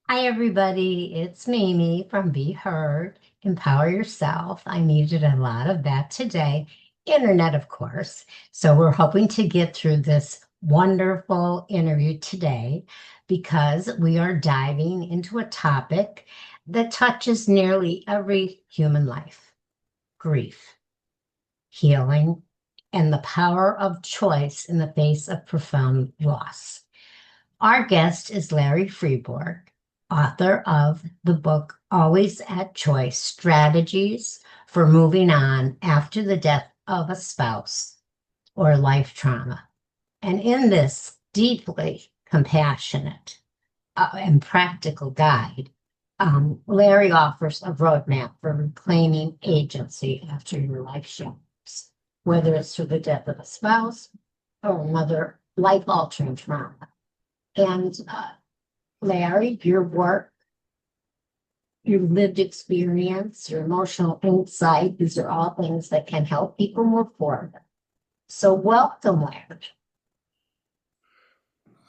Hi, everybody. It's Mimi from Be Heard, Empower Yourself. I needed a lot of that today. Internet, of course. So, we're hoping to get through this wonderful interview today because we are diving into a topic that touches nearly every human life: grief, healing, and the power of choice in the face of profound loss. Our guest is Larry Freeborg, author of the book Always at Choice: Strategies for Moving On After the Death of a Spouse or Life Trauma. And in this deeply compassionate and practical guide, Larry offers a roadmap for reclaiming agency after your life shatters, whether it's through the death of a spouse or another life altering trauma. And Larry, your work, your lived experience, your emotional insight, these are all things that can help people move forward. So welcome, Larry.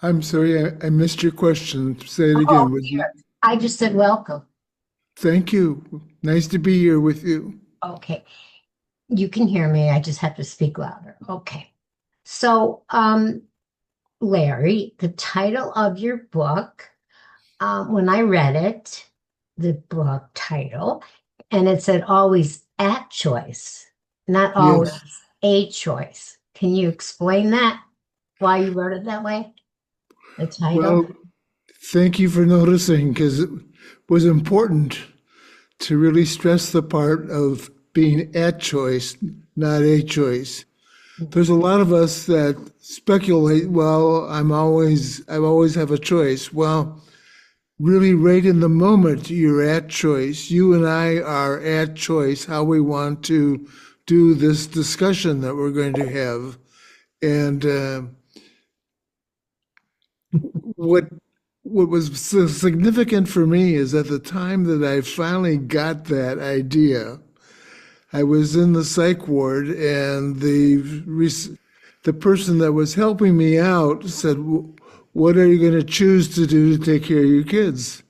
I'm sorry, I missed your question. Say it Oh, again, would you? here. I just said welcome. Thank you. Nice to be here with you. Okay. You can hear me. I just have to speak louder. Okay. So, Larry, the title of your book, when I read it, the book title, and it said always at choice, not always Yes. a choice. Can you explain that? Why you wrote it that way? The title? Well, thank you for noticing because it was important to really stress the part of being at choice, not a choice. There's a lot of us that speculate, well, I always have a choice. Well, really right in the moment you're at choice. You and I are at choice how we want to do this discussion that we're going to have. And what what was so significant for me is at the time that I finally got that idea, I was in the psych ward, and the person that was helping me out said, "What are you going to choose to do to take care of your kids?"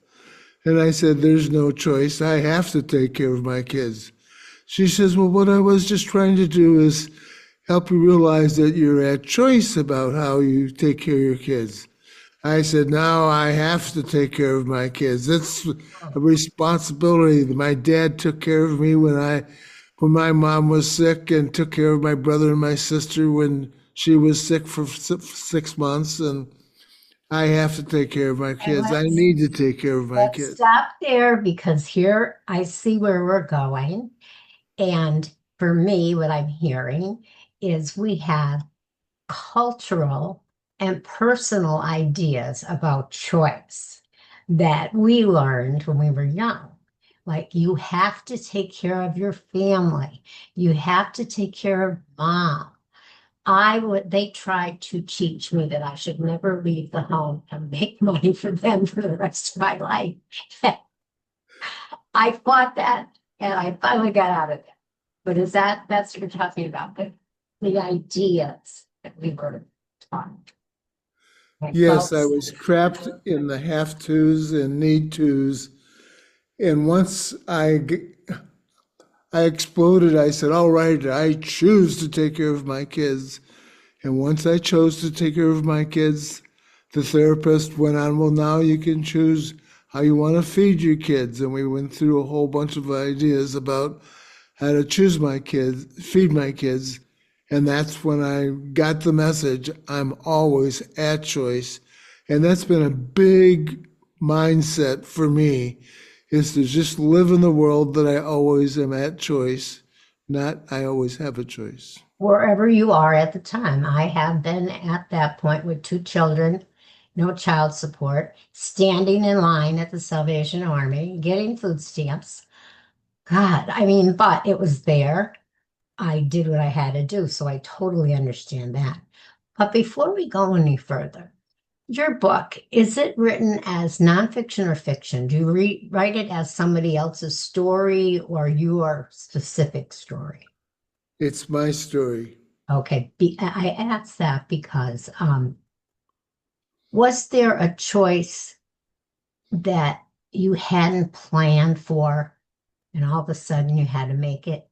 And I said, "There's no choice. I have to take care of my kids." She says, "Well, what I was just trying to do is help you realize that you're at choice about how you take care of your kids." I said, "Now I have to take care of my kids. That's a responsibility. My dad took care of me when my mom was sick, and took care of my brother and my sister when she was sick for 6 months, and I have to take care of my And kids. I need to take care of my let's kids." stop there because here I see where we're going. And for me, what I'm hearing is we have cultural and personal ideas about choice that we learned when we were young. Like you have to take care of your family. You have to take care of mom. They tried to teach me that I should never leave the home and make money for them for the rest of my life. I fought that and I finally got out of it. But that's what you're talking about, the ideas that we were taught. Like, Yes, I folks, was trapped in the have tos and need tos. And once I exploded, I said, "All right, I choose to take care of my kids." And once I chose to take care of my kids, the therapist went on, "Well, now you can choose how you want to feed your kids." And we went through a whole bunch of ideas about how to choose my kids, feed my kids. And that's when I got the message: I'm always at choice. And that's been a big mindset for me, is to just live in the world that I always am at choice, not I always have a choice. wherever you are at the time, I have been at that point with two children, no child support, standing in line at the Salvation Army, getting food stamps. God, I mean, but it was there. I did what I had to do, so I totally understand that. But before we go any further, your book, is it written as nonfiction or fiction? Do you write it as somebody else's story or your specific story? It's my story. Okay, I asked that because was there a choice that you hadn't planned for, and all of a sudden you had to make it,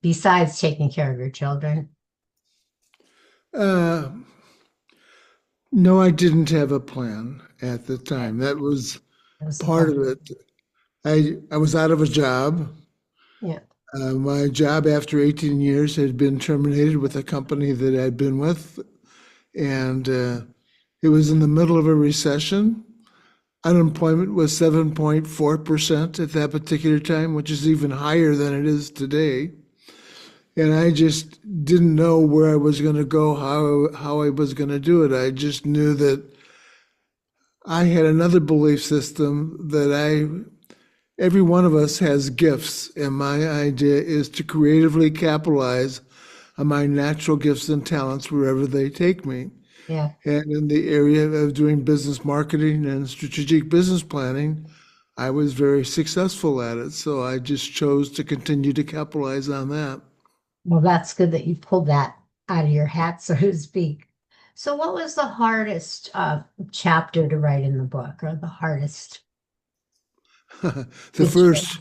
besides taking care of your children? Uh, no, I didn't have a plan at the Okay. time. That was That was the part part. of it. I was out of a job. Yeah. My job after 18 years had been terminated with a company that I'd been with, and it was in the middle of a recession. Unemployment was 7.4% at that particular time, which is even higher than it is today. And I just didn't know where I was going to go, how I was going to do it. I just knew that I had another belief system that every one of us has gifts, and my idea is to creatively capitalize on my natural gifts and talents wherever they take me. Yeah. And in the area of doing business marketing and strategic business planning, I was very successful at it. So I just chose to continue to capitalize on that. Well, that's good that you pulled that out of your hat, so to speak. So, what was the hardest chapter to write in the book, or the hardest the situation? first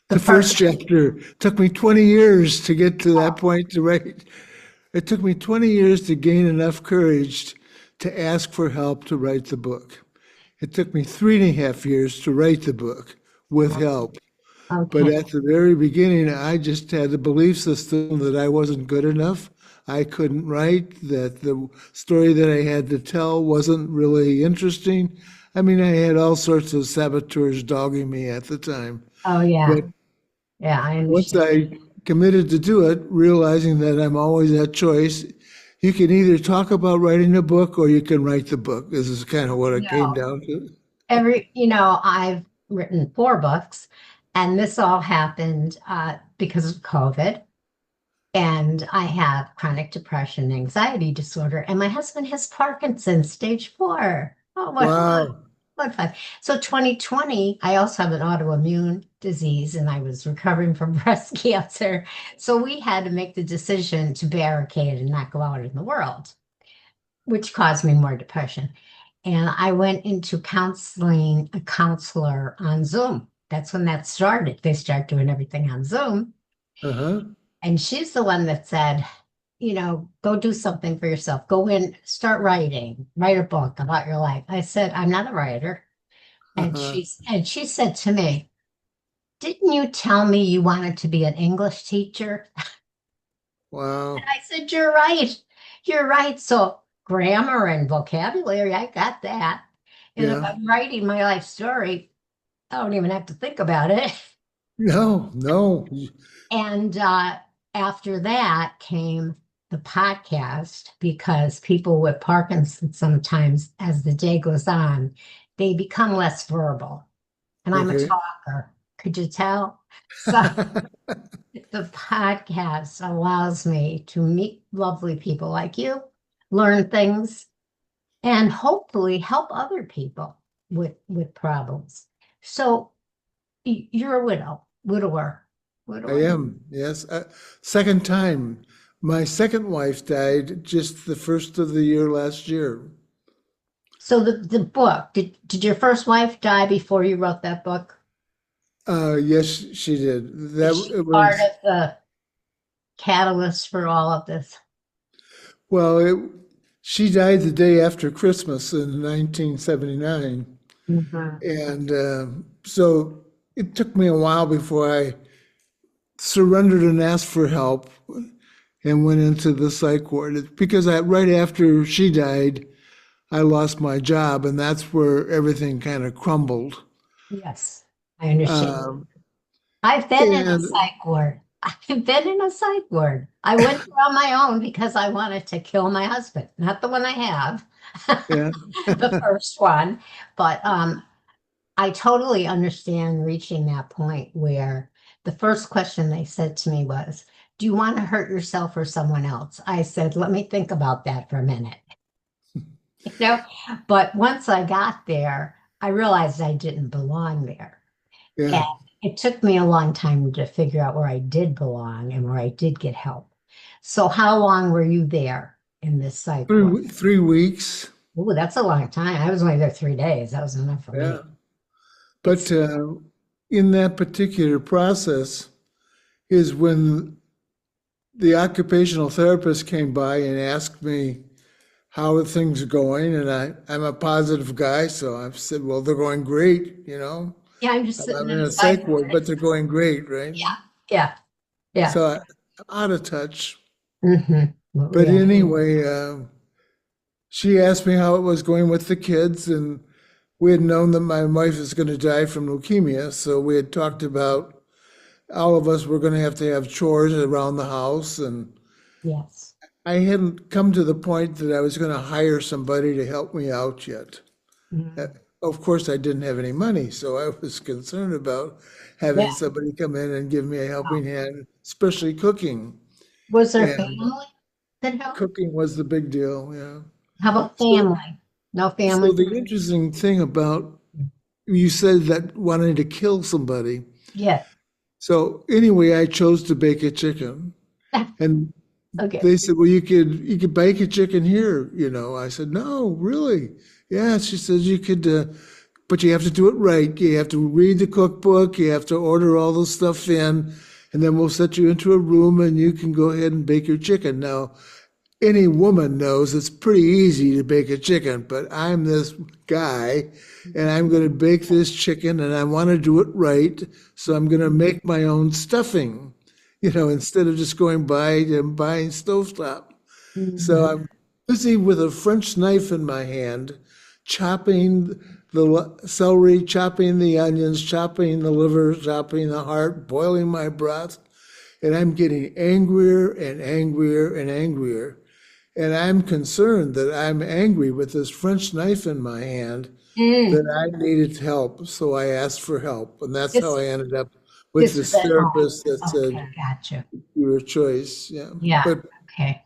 The the first. first chapter took me 20 years to get to that Oh, point to write. It took me 20 years to gain enough courage to ask for help to write the book. It took me 3.5 years to write the book with help. But okay. at the very beginning, I just had a belief system that I wasn't good enough. I couldn't write, that the story that I had to tell wasn't really interesting. I mean, I had all sorts of saboteurs dogging me at the time. Oh, yeah. But Yeah, I once understand. I committed to do it, realizing that I'm always at choice, you can either talk about writing a book or you can write the book. This is kind of what it came No, down to. I've written 4 books, and this all happened because of COVID. And I have chronic depression, anxiety disorder, and my husband has Parkinson's, stage 4. Oh, Wow. what fun. So 2020, I also have an autoimmune disease, and I was recovering from breast cancer. So we had to make the decision to barricade and not go out in the world, which caused me more depression. And I went into counseling, a counselor on Zoom. That's when that started. They start doing everything on Zoom. Uh-huh. And she's the one that said, go do something for yourself. Go in, start writing, write a book about your life. I said, I'm not a writer. And Uh-huh. she said to me, didn't you tell me you wanted to be an English teacher? And Wow. I said, you're right. You're right. So grammar and vocabulary, I got that. And if Yeah. I'm writing my life story, I don't even have to think about it. No, no. And after that came the podcast, because people with Parkinson's sometimes, as the day goes on, they become less verbal. And I'm a Okay. talker. Could you tell? So the podcast allows me to meet lovely people like you, learn things, and hopefully help other people with problems. So you're a I widower. am, yes. Second time. My second wife died just the first of the year last year. So the book, did your first wife die before you wrote that book? Yes, she did. That Is she it part was of the catalyst for all of this? well, she died the day after Christmas in 1979. Mhm. And so it took me a while before I surrendered and asked for help and went into the psych ward because right after she died, I lost my job, and that's where everything kind of crumbled. Yes, I understand. Um, I've been in a and psych ward. I've been in a psych ward. I went there on my own because I wanted to kill my husband, not the one I have, yeah, the first one. But I totally understand reaching that point where the first question they said to me was, do you want to hurt yourself or someone else? I said, let me think about that for a minute. You know, but once I got there, I realized I didn't belong there. And yeah. it took me a long time to figure out where I did belong and where I did get help. So how long were you there in this psych ward? 3 weeks. Oh, that's a long time. I was only there 3 days. That was enough for Yeah. me. But It's in that particular process is when the occupational therapist came by and asked me how are things going, and I'm a positive guy, so I've said, well, they're going great, you know. yeah, I'm just sitting I'm in in a a psych psych ward. ward, but they're going great, right? Yeah, yeah, yeah. So out of touch. Mm-hmm. What we But are. anyway, she asked me how it was going with the kids, and we had known that my wife was going to die from leukemia, so we had talked about all of us were going to have chores around the house, and Yes. I hadn't come to the point that I was going to hire somebody to help me out yet. Uh, Mm. Of course, I didn't have any money, so I was concerned about Yeah. having somebody come in and give me a Oh. helping hand, especially cooking. Was there And family that helped? cooking was the big deal, yeah. How about So, family? No so family? the interesting thing about you said that wanting to kill somebody. Yeah. So anyway, I chose to bake a chicken, and Okay. they said, "Well, you could bake a chicken here." I said, "No, really." Yeah, she says you could, but you have to do it right. You have to read the cookbook. You have to order all the stuff in, and then we'll set you into a room, and you can go ahead and bake your chicken. Now, any woman knows it's pretty easy to bake a chicken, but I'm this guy and I'm going to bake this chicken and I want to do it right. So I'm going to make my own stuffing, instead of just going by and buying stovetop. So Mhm. I'm busy with a French knife in my hand, chopping the celery, chopping the onions, chopping the liver, chopping the heart, boiling my broth. And I'm getting angrier and angrier and angrier. And I'm concerned that I'm angry with this French knife in my hand Mm. that I needed help. So I asked for help. And that's how This I ended up with this was this at home. therapist that said, Okay, gotcha. your choice. Yeah. Yeah. But Okay.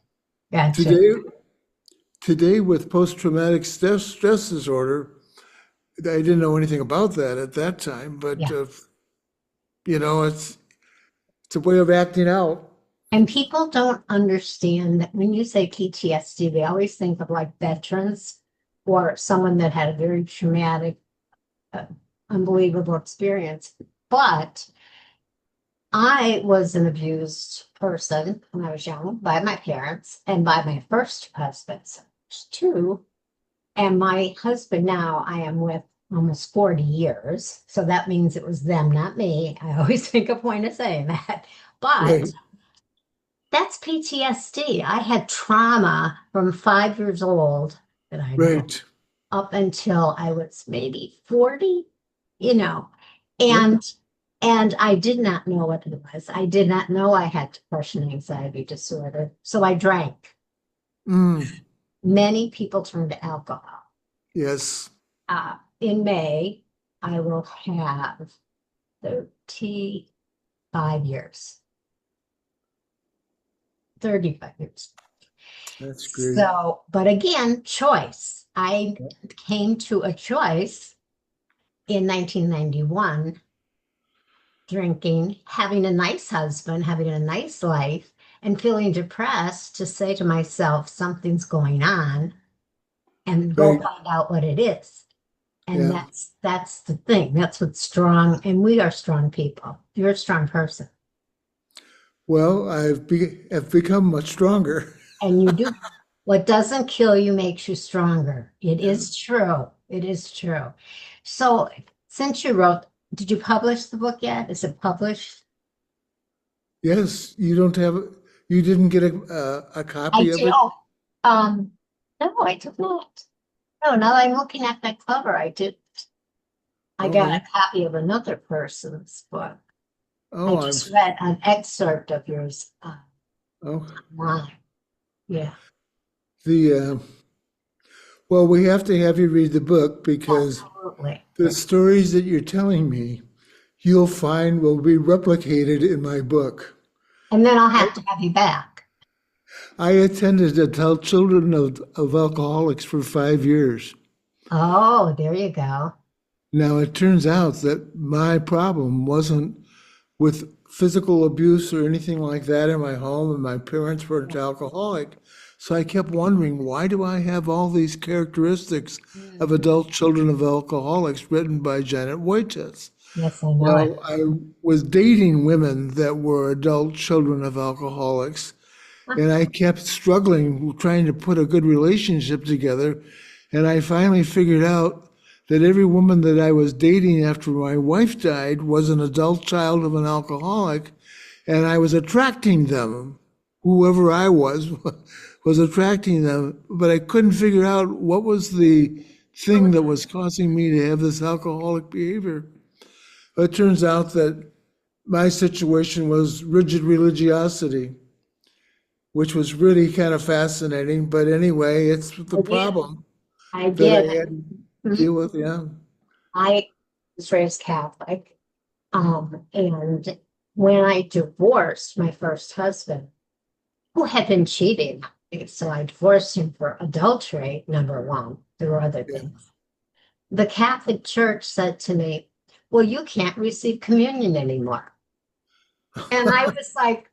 Gotcha. today, today with post-traumatic stress disorder, I didn't know anything about that at that time, but Yeah. it's a way of acting out. And people don't understand that when you say PTSD, they always think of like veterans or someone that had a very traumatic, uh, unbelievable experience. But I was an abused person when I was young by my parents and by my first husband, so there's two. And my husband now I am with almost 40 years. So that means it was them, not me. I always make a point of saying that. But Right. that's PTSD. I had trauma from 5 years old that I know Right. up until I was maybe 40, you know, Yep. and and I did not know what it was. I did not know I had depression anxiety disorder. So I drank. Mm. Many people turn to alcohol. Yes. In May, I will have 35 years, 35 years. That's great. So, but again, choice. I came to a choice in 1991, drinking, having a nice husband, having a nice life, and feeling depressed to say to myself, something's going on, and go Right. find out what it is. And Yeah. that's the thing. That's what's strong. And we are strong people. You're a strong person. Well, have become much stronger. And you do. What doesn't kill you makes you stronger. It Yeah. is true. It is true. So, since you wrote, did you publish the book yet? Is it published? Yes, you didn't get a I copy of did. it? Oh, no, I did not. No, now that I'm looking at that cover, I did. I All got a right. copy of another person's book. I Oh, just read an excerpt of yours oh, online. Yeah, the, well, we have to have you read the book because absolutely. the stories that you're telling me, you'll find will be replicated in my book. And then I'll I, have to have you back. I attended to tell children of alcoholics for 5 years. Oh, there you go. Now, it turns out that my problem wasn't with physical abuse or anything like that in my home, and my parents weren't alcoholic. So I kept wondering, why do I have all these characteristics of Mhm. adult children of alcoholics written by Janet Wojtas? Yes, I know it. Well, I was dating women that were adult children of alcoholics, and I kept struggling trying to put a good relationship together. And I finally figured out that every woman that I was dating after my wife died was an adult child of an alcoholic, and I was attracting them. Whoever I was was attracting them, but I couldn't figure out what was the thing that was causing me to have this alcoholic behavior. But it turns out that my situation was rigid religiosity, which was really kind of fascinating. But anyway, it's the I get it. problem I that get I had to it. Mhm. deal with. Yeah, I was raised Catholic. And when I divorced my first husband, who had been cheating, so I divorced him for adultery, number one. There were other yeah. things. The Catholic Church said to me, well, you can't receive communion anymore. And I was like,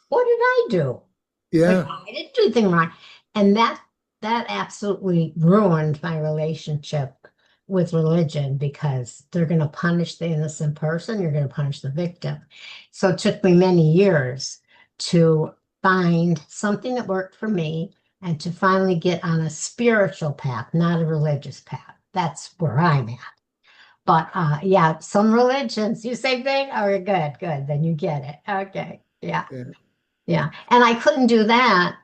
what did I do? Like Yeah, I didn't do anything wrong. And that absolutely ruined my relationship with religion because they're going to punish the innocent person, you're going to punish the victim. So it took me many years to find something that worked for me and to finally get on a spiritual path, not a religious path. That's where I'm at. But yeah, some religions, you say thing, oh, good, good, then you get it. Okay. Yeah. yeah, Yeah. And I couldn't do that.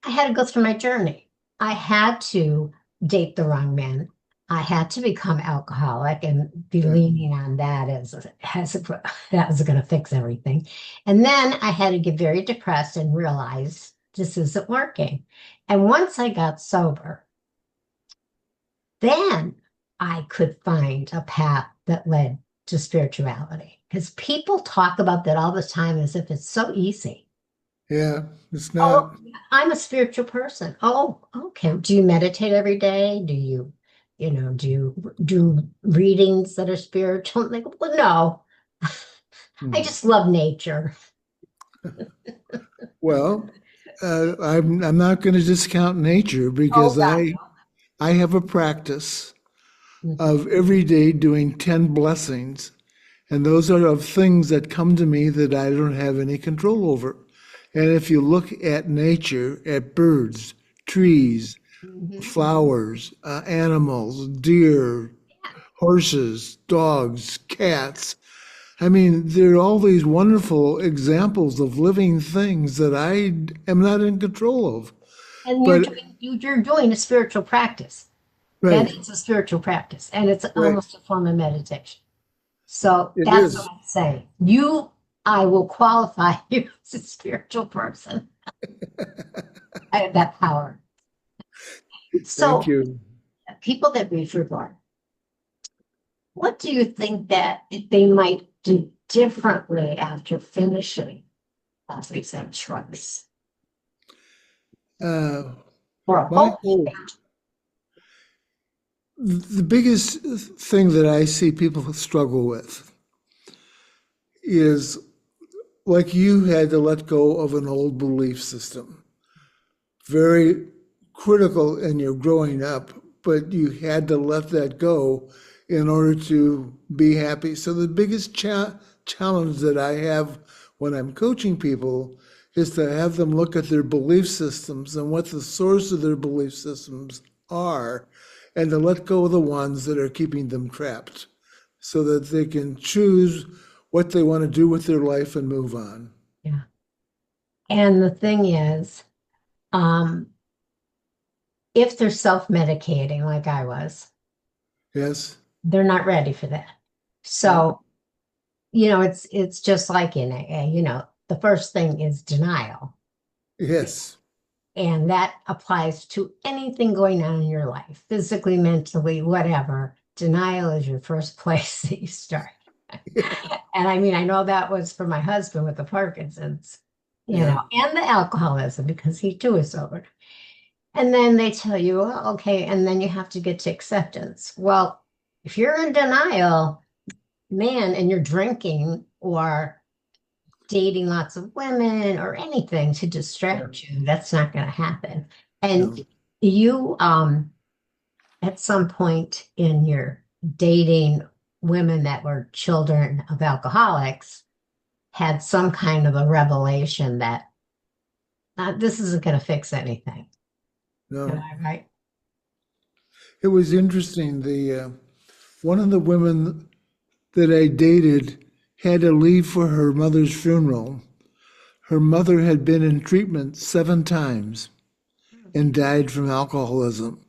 I had to go through my journey. I had to date the wrong man. I had to become alcoholic and be yeah, leaning on that as that was going to fix everything. And then I had to get very depressed and realize this isn't working. And once I got sober, then I could find a path that led to spirituality. Because people talk about that all the time as if it's so easy. yeah. It's Oh, not. I'm a spiritual person. Oh, okay. Do you meditate every day? Do you, do you do readings that are spiritual? Like, well, no. I Hmm. just love nature. Well, I'm not going to discount nature Oh because God, I have a practice no. Mhm. of every day doing 10 blessings. And those are of things that come to me that I don't have any control over. And if you look at nature, at birds, trees, Mhm. flowers, animals, deer, horses, dogs, cats, I mean, there are all these wonderful examples of living things that I am not in control of. And But, you're doing a spiritual practice. That right, is a spiritual practice, and it's right, almost a form of meditation. So it that's what is. I'm saying. I will qualify you as a spiritual person. I have that power. Thank So you. people that read your book, what do you think that they might do differently after finishing Ethics and Choice Uh, or a my whole hope, the biggest thing that I see people struggle with is like you had to let go of an old belief system. Very critical in your growing up, but you had to let that go in order to be happy. So the biggest challenge that I have when I'm coaching people is to have them look at their belief systems and what the source of their belief systems are, and to let go of the ones that are keeping them trapped so that they can choose what they want to do with their life and move on. Yeah. And the thing is, um, if they're self-medicating like I was, Yes? they're not ready for that. No? So, it's just like in AA, the first thing is denial. Yes. And that applies to anything going on in your life, physically, mentally, whatever. Denial is your first place that you start. And I mean, I know that was for my husband with the Parkinson's, Yeah. and the alcoholism because he too is sober. And then they tell you, well, okay, and then you have to get to acceptance. Well, if you're in denial, man, and you're drinking or dating lots of women or anything to Yeah. distract you. That's not going to happen. And No. you, at some point in your dating women that were children of alcoholics, had some kind of a revelation that this isn't going to fix anything. Am No. I right? It was interesting. The one of the women that I dated had to leave for her mother's funeral. Her mother had been in treatment 7 times and died from alcoholism.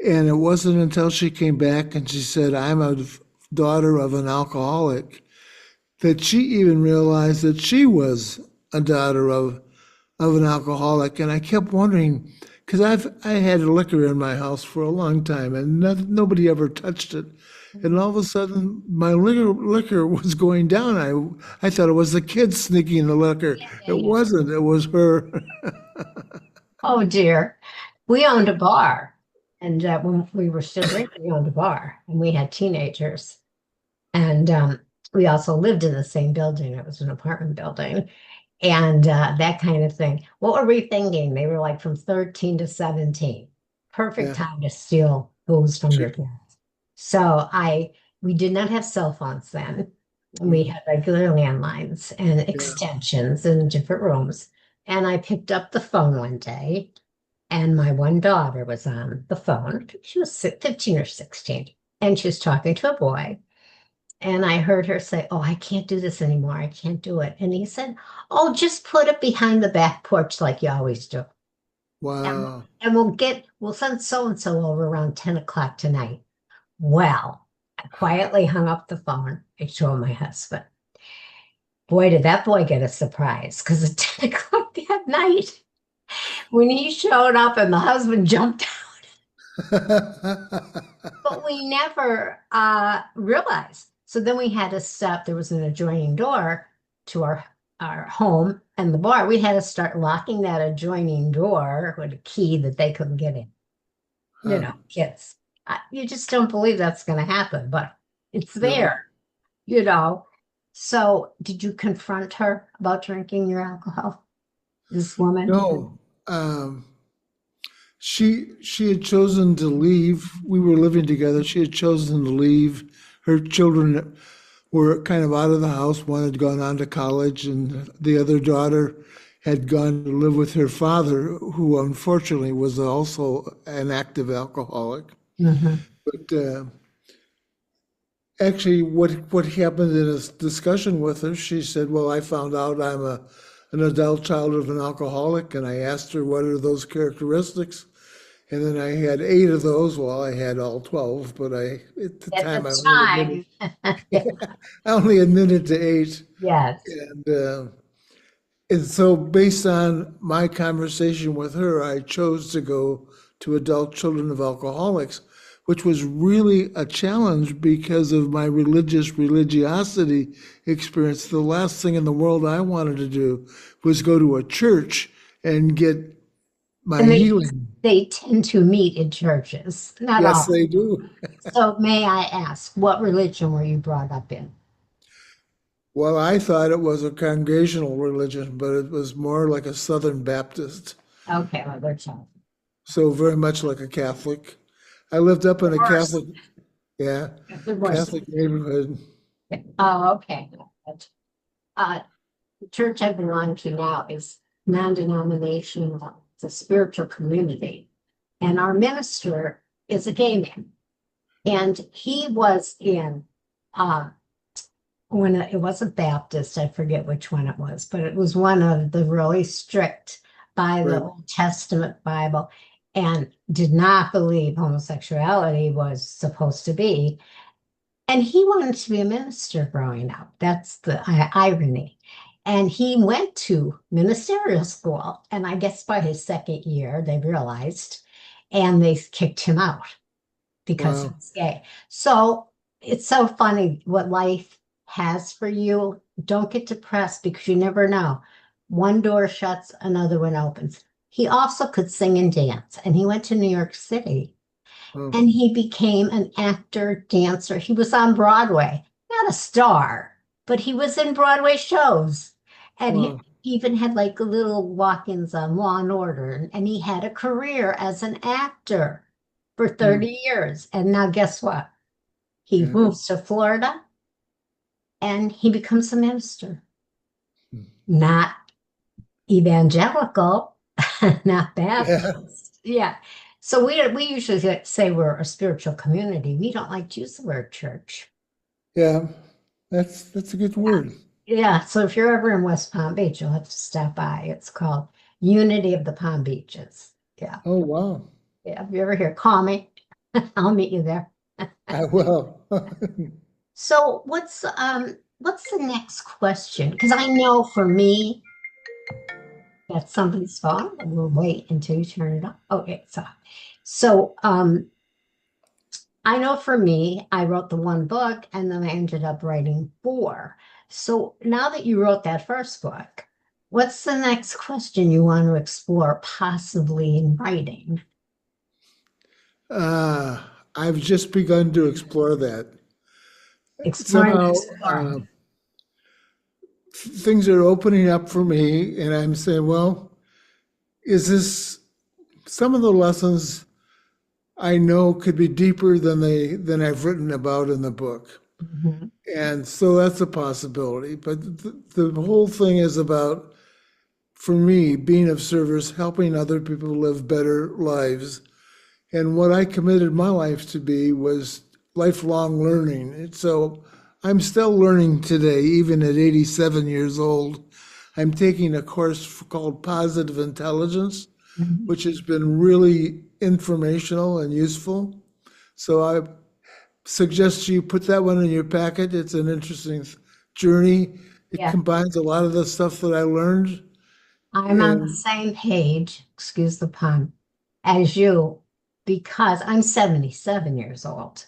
And it wasn't until she came back and she said, I'm a daughter of an alcoholic, that she even realized that she was a daughter of an alcoholic. And I kept wondering, because I had liquor in my house for a long time and nobody ever touched it. And all of a sudden, my liquor was going down. I thought it was the kids sneaking the liquor. Yeah, It yeah. wasn't. It was her. Oh dear. We owned a bar. And when we were still drinking, we owned a bar and we had teenagers. And we also lived in the same building. It was an apartment building and that kind of thing. What were we thinking? They were like from 13 to 17. Perfect Yeah. time to steal booze from Sure. your parents. So we did not have cell phones then. We Mhm. had regular landlines and Yeah. extensions in different rooms. And I picked up the phone one day and my one daughter was on the phone. She was 15 or 16 and she was talking to a boy. And I heard her say, "Oh, I can't do this anymore. I can't do it." And he said, "Oh, just put it behind the back porch like you always do. And, Wow. we'll send so and so over around 10 o'clock tonight." Well, I quietly hung up the phone. I told my husband, boy, did that boy get a surprise because at 10 o'clock that night, when he showed up and the husband jumped, but we never realized. So then we had to stop. There was an adjoining door to our home and the bar. We had to start locking that adjoining door with a key that they couldn't get in. You Huh. know, kids. You just don't believe that's going to happen, but it's No. there, you know. So did you confront her about drinking your alcohol, this woman? No. She had chosen to leave. We were living together. She had chosen to leave. Her children were kind of out of the house. One had gone on to college, and the other daughter had gone to live with her father, who unfortunately was also an active alcoholic. Hmm. But actually, what happened in a discussion with her, she said, "Well, I found out I'm an adult child of an alcoholic," and I asked her, "What are those characteristics?" And then I had 8 of those. Well, I had all 12, but at the At the time, time, yeah, I only admitted to 8. yes. And so, based on my conversation with her, I chose to go to adult children of alcoholics, which was really a challenge because of my religiosity experience. The last thing in the world I wanted to do was go to a church and get my And healing. they tend to meet in churches, not Yes, all. they do. So may I ask, what religion were you brought up in? Well, I thought it was a congregational religion, but it was more like a Southern Baptist, Okay, well, they're child. so very much like a Catholic. I lived up in a Worse. Catholic, yeah, The worst. Catholic neighborhood. Oh, okay. Uh, the church I belong to now is non-denominational. It's a spiritual community. And our minister is a gay man. And he was in uh, when it wasn't Baptist, I forget which one it was, but it was one of the really strict by the Right. Old Testament Bible and did not believe homosexuality was supposed to be. And he wanted to be a minister growing up. That's the irony. And he went to ministerial school. And I guess by his second year, they realized and they kicked him out because Wow. it's gay. So it's so funny what life has for you. Don't get depressed because you never know. One door shuts, another one opens. He also could sing and dance, and he went to New York City Oh, and he became an actor, dancer. He was on Broadway, not a star, but he was in Broadway shows. And he Wow. even had like little walk-ins on Law and Order, and he had a career as an actor for Hmm. 30 years. And now guess what? He Yeah. moves to Florida and he becomes a minister. Hmm. Not evangelical, not Yeah. Baptist. Yeah. So we usually say we're a spiritual community. We don't like to use the word church. Yeah. That's a good word. Yeah. So if you're ever in West Palm Beach, you'll have to stop by. It's called Unity of the Palm Beaches. Yeah. Oh, wow. Yeah. If you ever here, call me. I'll meet you there. I will. So what's the next question? Because I know for me, that's somebody's phone, and we'll wait until you turn it off. Okay, so I know for me, I wrote the one book and then I ended up writing four. So now that you wrote that first book, what's the next question you want to explore, possibly in writing? Uh, I've just begun to explore that. Exploring, Somehow, exploring. things are opening up for me, and I'm saying, well, is this some of the lessons I know could be deeper than I've written about in the book. Mhm. And so that's a possibility. But the whole thing is about, for me, being of service, helping other people live better lives. And what I committed my life to be was lifelong learning. And so I'm still learning today, even at 87 years old. I'm taking a course called Positive Intelligence, Mhm. which has been really informational and useful. So I suggest you put that one in your packet. It's an interesting journey. It Yeah, combines a lot of the stuff that I learned. I'm on the And same page, excuse the pun, as you, because I'm 77 years old.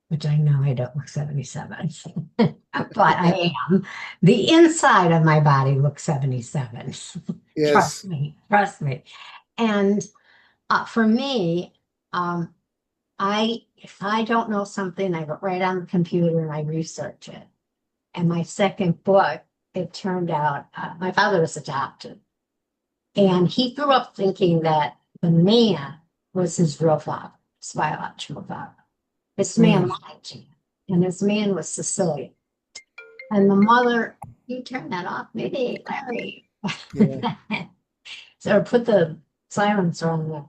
Which I know I don't look 77, but I am. The inside of my body looks 77. Trust yes, me, trust me. And for me, um, if I don't know something, I go right on the computer and I research it. And my second book, it turned out my father was adopted, and he grew up thinking that the man was his real father, his biological father. This man mm, lied to him, and this man was Sicilian. And the mother, you turn that off, maybe, Larry. yeah, So put the silencer on there.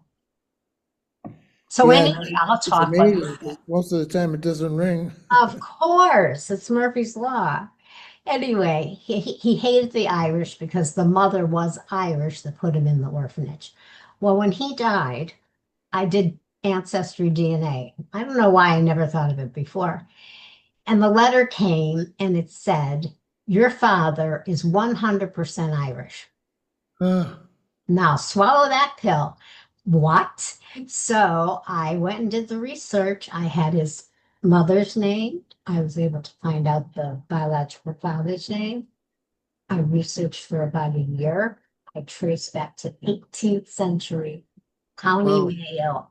So yeah. anyway, I'll It's talk like amazing because most of the time it doesn't ring. of course, it's Murphy's Law. Anyway, he hated the Irish because the mother was Irish that put him in the orphanage. Well, when he died, I did ancestry DNA. I don't know why I never thought of it before. And the letter came and it said, your father is 100% Irish. Ah, Now swallow that pill. What? So I went and did the research. I had his mother's name. I was able to find out the biological father's name. I researched for about a year. I traced back to 18th century County wow. Mayo.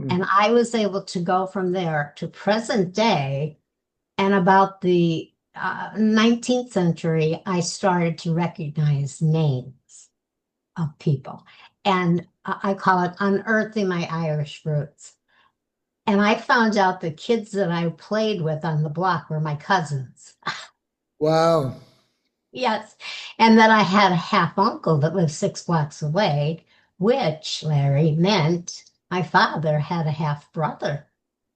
Mm. And I was able to go from there to present day. And about the 19th century, I started to recognize names of people. And I call it unearthing my Irish roots. And I found out the kids that I played with on the block were my cousins. Wow. Yes. And then I had a half uncle that lived 6 blocks away, which, Larry, meant my father had a half brother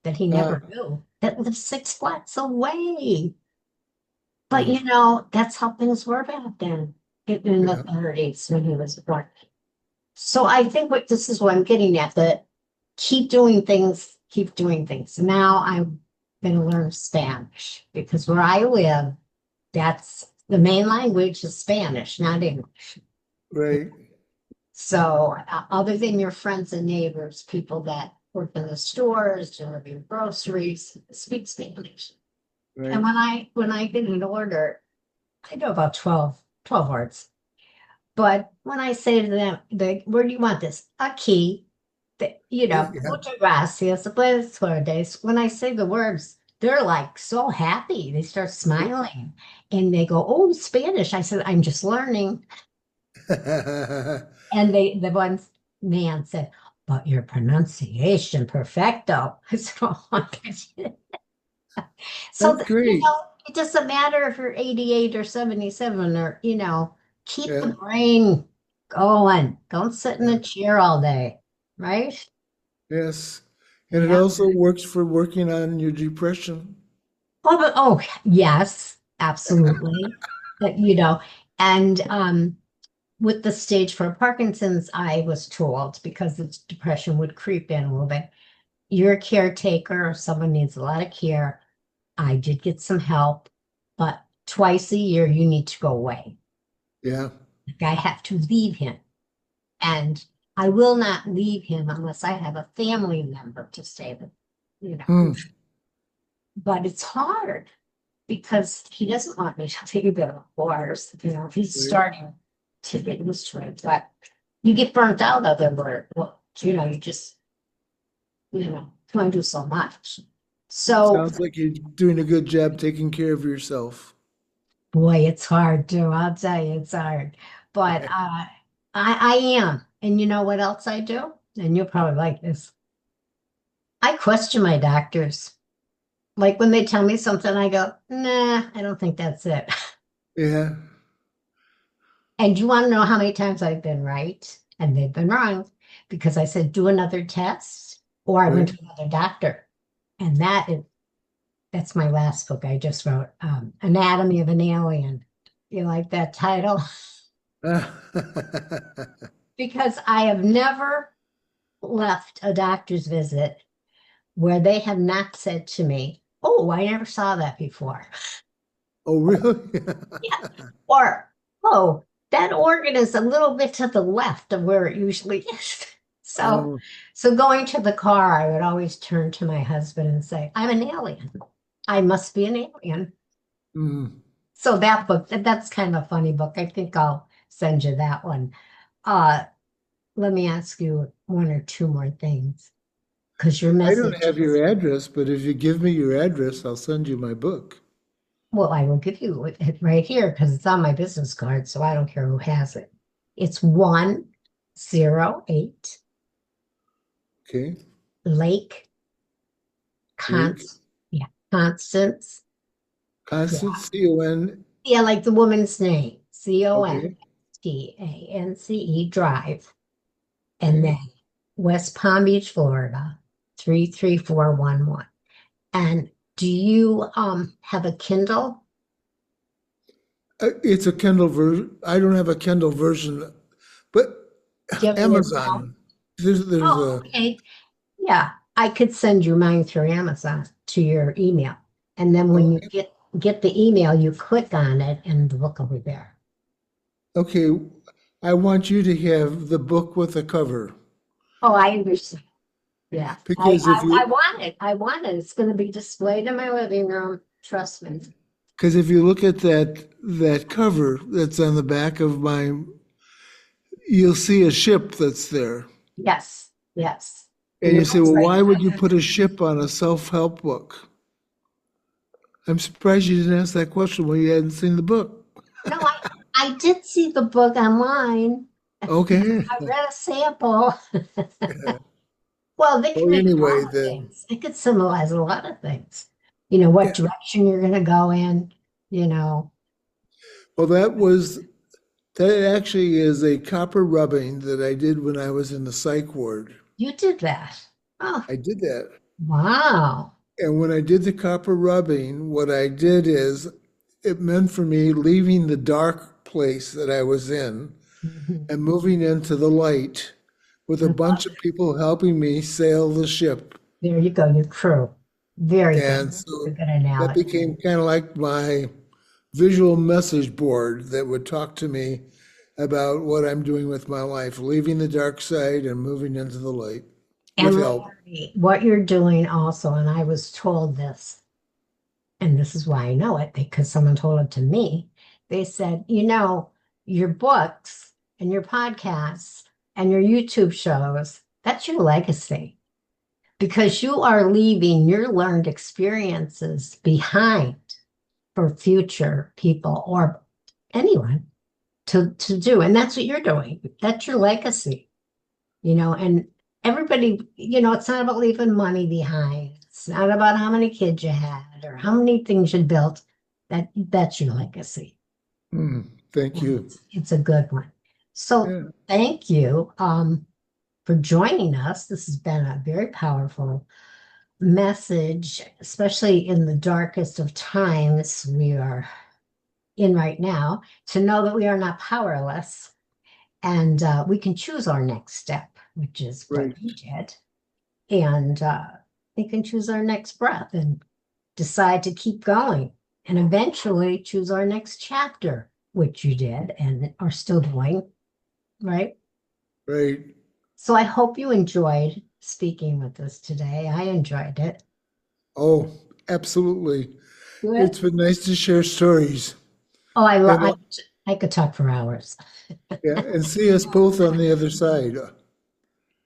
that he Ah, never knew that lived 6 blocks away. But mm, that's how things were back then in the yeah, 30s when he was born. So I think what this is what I'm getting at, that keep doing things, keep doing things. Now I'm going to learn Spanish because where I live, that's the main language is Spanish, not English. right, So other than your friends and neighbors, people that work in the stores, delivering groceries, speak Spanish. And right. when I get an order, I know about 12 words. But when I say to them, where do you want this? Aquí, Yeah, muchas gracias, buenas tardes. When I say the words, they're like so happy. They start smiling and they go, "Oh, Spanish." I said, "I'm just learning." And the one man said, "But your pronunciation perfecto." I said, "Oh my gosh." So, That's great. it doesn't matter if you're 88 or 77 or, keep the Yeah, brain going. Don't sit in yeah, a chair all day, right? yes. And it Yeah. also works for working on your depression. Oh, yes, absolutely. But, and with the stage for Parkinson's, I was told because the depression would creep in a little bit. You're a caretaker, someone needs a lot of care. I did get some help, but twice a year you need to go away. Yeah. Like I have to leave him. And I will not leave him unless I have a family member to stay with, you know. Hmm. But it's hard because he doesn't want me to leave him, of course. He's Right. starting to get used to it. But you get burnt out of it, or well, you just, can only do so much. So, Sounds like you're doing a good job taking care of yourself. boy, it's hard too. I'll tell you, it's hard. But I am. And you know what else I do? And you'll probably like this. I question my doctors. Like when they tell me something, I go, nah, I don't think that's it. Yeah. And you want to know how many times I've been right and they've been wrong because I said, do another test, or I went Right. to another doctor. And that's my last book I just wrote, Anatomy of an Alien. You like that title? Because I have never left a doctor's visit where they have not said to me, oh, I never saw that before. Oh, really? Yeah. Or, oh, that organ is a little bit to the left of where it usually is. So, Oh, so going to the car, I would always turn to my husband and say, I'm an alien. I must be an alien. mm. So that book, that's kind of a funny book. I think I'll send you that one. Uh, Let me ask you one or two more things because your I don't have messages, your address, but if you give me your address, I'll send you my book. well, I will give you it right here because it's on my business card, so I don't care who has it. It's 108 Okay. Lake Lake Const, yeah, Constance. Constant, Drive. C-O-N. Yeah, like the woman's name, Okay. Constance Drive, and Okay. then West Palm Beach, Florida, 33411. And do you have a Kindle? It's a Kindle version. I don't have a Kindle version, but Do you have an Kindle? Amazon. There's Oh, a, okay. Yeah, I could send you mine through Amazon to your email. And then when you okay. get the email, you click on it and the book will be there. Okay. I want you to have the book with a cover Oh, I understand. Yeah, because if I you want it. I want it. It's going to be displayed in my living room. Trust me. because if you look at that cover that's on the back of my, you'll see a ship that's there. Yes, yes. And And the you say, book's well, right why would you behind put a ship on a self-help book? I'm surprised you didn't ask that question when you hadn't seen the book. me. No, I did see the book online. Okay. I read a sample. Well, they can Well, mean a anyway, lot of then, things. It could symbolize a lot of things. What yeah. direction you're going to go in, you know. Well, that actually is a copper rubbing that I did when I was in the psych ward. You did that. Oh, I did that. wow. And when I did the copper rubbing, what I did is it meant for me leaving the dark place that I was in Mhm. and moving into the light with I a love bunch of it. people helping me sail the ship. There you go, your crew. Very good. And A so good that analogy. became kind of like my visual message board that would talk to me about what I'm doing with my life, leaving the dark side and moving into the light with And help. Larry, what you're doing also, and I was told this, and this is why I know it because someone told it to me. They said, your books and your podcasts and your YouTube shows, that's your legacy. because you are leaving your learned experiences behind for future people or anyone to do. And that's what you're doing. That's your legacy, and everybody, it's not about leaving money behind. It's not about how many kids you had or how many things you built. That's your legacy. Thank And you. it's a good one. So Yeah. thank you for joining us. This has been a very powerful message, especially in the darkest of times we are in right now, to know that we are not powerless and we can choose our next step, which is what Right. you did. And we can choose our next breath and decide to keep going and eventually choose our next chapter, which you did and are still doing, right? Right. So I hope you enjoyed speaking with us today. I enjoyed it. Oh, absolutely. Good. It's been nice to share stories Oh, and I could talk for hours. yeah, and see us both on the other side.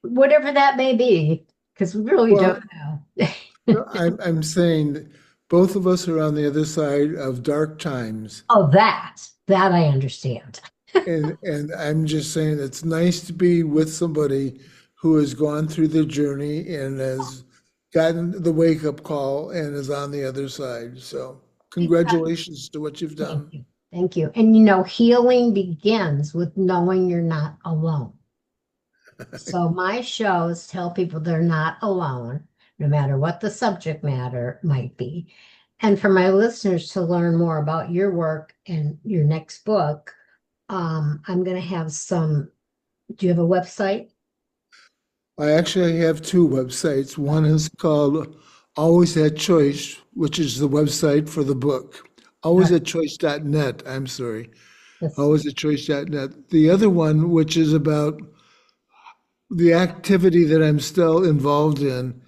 Whatever that may be, because we really don't Well, know. no, I'm saying that both of us are on the other side of dark times. Oh, that I understand. And I'm just saying it's nice to be with somebody who has gone through the journey and has gotten the wake up call and is on the other side. So congratulations to what you've Thank done. you. Thank you. And healing begins with knowing you're not alone. So my shows tell people they're not alone, no matter what the subject matter might be. And for my listeners to learn more about your work and your next book, I'm going to have some. Do you have a website? I actually have two websites. One is called Always at Choice, which is the website for the book. Uh, Alwaysatchoice.net, I'm sorry. this, Alwaysatchoice.net. The other one, which is about the activity that I'm still involved in,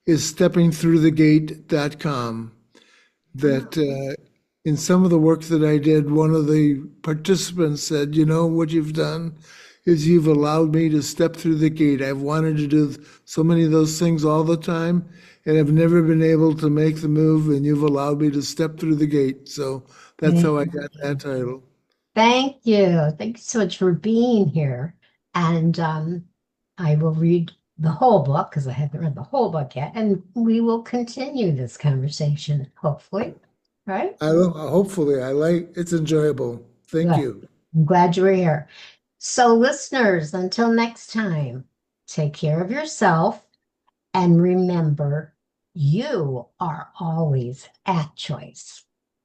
is steppingthroughthegate.com. That in some of the work that I did, one of the participants said, "You know, what you've done is you've allowed me to step through the gate. I've wanted to do so many of those things all the time, and I've never been able to make the move, and you've allowed me to step through the gate." So that's how I thank got that you. title. Thank you. Thank you so much for being here. And I will read the whole book because I haven't read the whole book yet. And we will continue this conversation, hopefully. Right? Hopefully, I like it's enjoyable. Thank Good. you. I'm glad you're here. So, listeners, until next time, take care of yourself and remember you are always at choice.